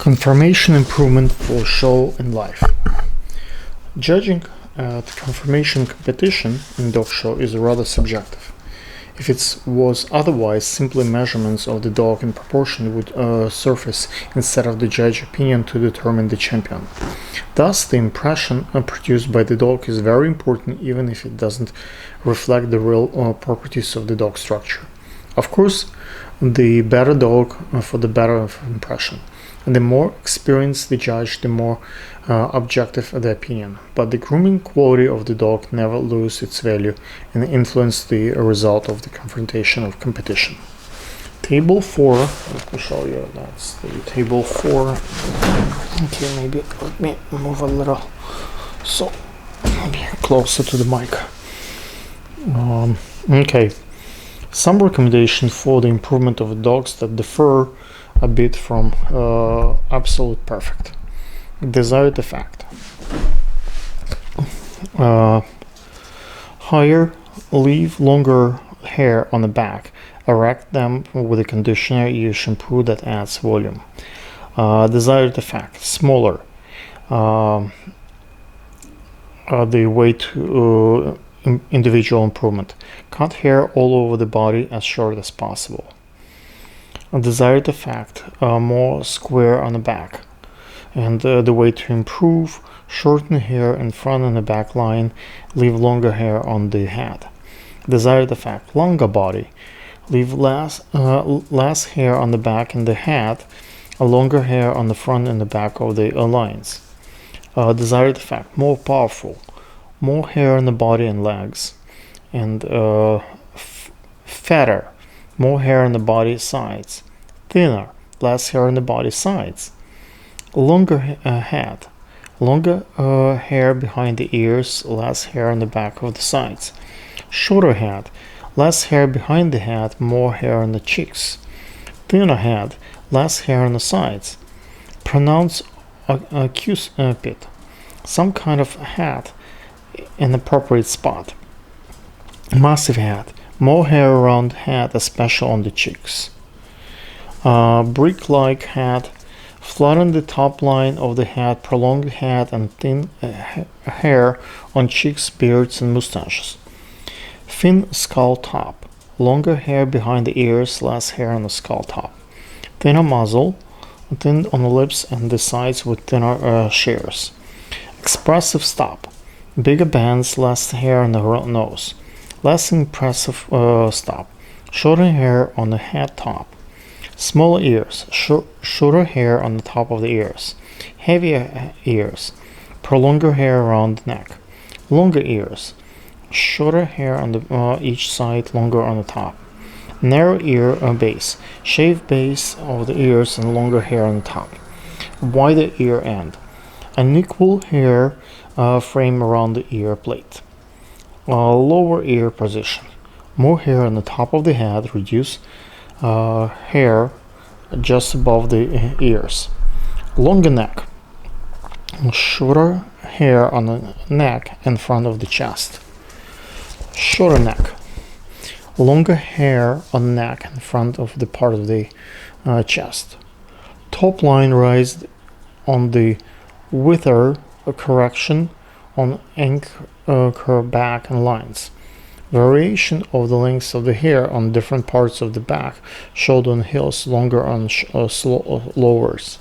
Conformation improvement for show and life. Judging at conformation competition in dog show is rather subjective. If it was otherwise, simply measurements of the dog in proportion would surface instead of the judge opinion to determine the champion. Thus, the impression produced by the dog is very important even if it doesn't reflect the real properties of the dog structure. Of course, the better dog for the better impression. And the more experienced the judge, the more objective the opinion. But the grooming quality of the dog never loses its value and influence the result of the confrontation of competition. Table 4, let me show you, that's the table 4. Okay, maybe let me move a little so maybe closer to the mic. Okay, some recommendations for the improvement of dogs that differ a bit from absolute perfect. Desired effect. Leave longer hair on the back. Erect them with a conditioner. Use shampoo that adds volume. Desired effect. Smaller. The way to individual improvement. Cut hair all over the body as short as possible. A desired effect, more square on the back. And the way to improve, shorten hair in front and the back line, leave longer hair on the head. Desired effect, longer body, leave less hair on the back and the head, a longer hair on the front and the back of the lines. Desired effect, more powerful, more hair on the body and legs, and fatter, more hair on the body sides. Thinner, less hair on the body sides. Longer head, longer hair behind the ears, less hair on the back of the sides. Shorter head, less hair behind the head, more hair on the cheeks. Thinner head, less hair on the sides. Pronounced cupid, some kind of hat in the appropriate spot. Massive head, more hair around head, especially on the cheeks. Brick-like head, flatten the top line of the head, prolonged head and thin hair on cheeks, beards and mustaches. Thin skull top, longer hair behind the ears, less hair on the skull top. Thinner muzzle, thin on the lips and the sides with thinner shears. Expressive stop, bigger bands, less hair on the nose. Less impressive stop, shorter hair on the head top. Smaller ears, shorter hair on the top of the ears. Heavier ears, prolonger hair around the neck. Longer ears, shorter hair on the each side, longer on the top. Narrow ear base, shaved base of the ears and longer hair on the top. Wider ear end, unequal hair frame around the ear plate. Lower ear position, more hair on the top of the head, reduce hair just above the ears. Longer neck, shorter hair on the neck and front of the chest. Shorter neck, longer hair on the neck and front of the part of the chest. Top line raised on the wither correction on anchor back and lines. Variation of the lengths of the hair on different parts of the back, showed on heels, longer on lowers.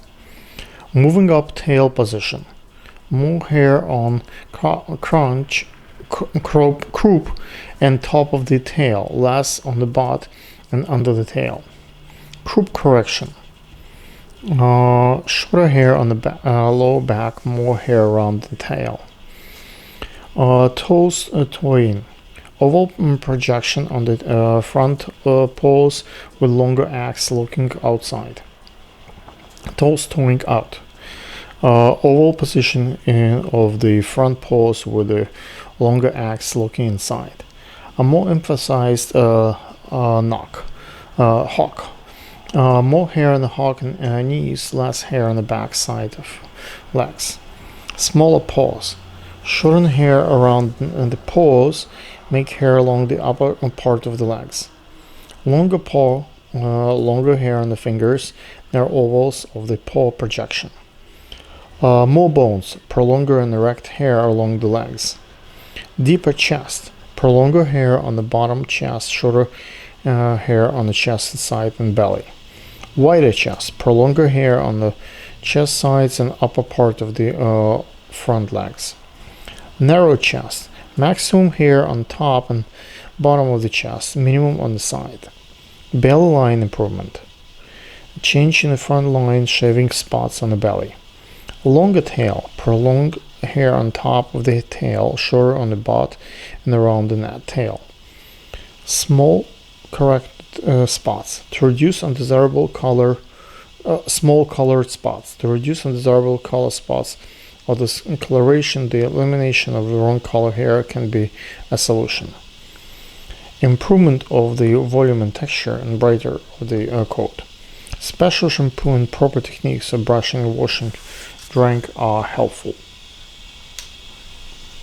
Moving up tail position, more hair on croup and top of the tail, less on the butt and under the tail. Croup correction, shorter hair on the lower back, more hair around the tail. Toes toeing, oval projection on the front paws with longer axe looking outside. Toes toeing out. Oval position of the front paws with a longer axe looking inside. A more emphasized hawk. More hair on the hawk and knees, less hair on the back side of legs. Smaller paws. Shorten hair around the paws, make hair along the upper part of the legs. Longer longer hair on the fingers near ovals of the paw projection. More bones, prolonger and erect hair along the legs. Deeper chest, prolonger hair on the bottom chest, shorter hair on the chest side and belly. Wider chest, prolonger hair on the chest sides and upper part of the front legs. Narrow chest, maximum hair on top and bottom of the chest, minimum on the side. Belly line improvement. Change in the front line, shaving spots on the belly. Longer tail, prolonged hair on top of the tail, shorter on the butt and around the tail. Small correct spots to reduce undesirable color. Small colored spots to reduce undesirable color spots or discoloration. The elimination of the wrong color hair can be a solution. Improvement of the volume and texture and brighter of the coat. Special shampoo and proper techniques of brushing, washing, drying are helpful.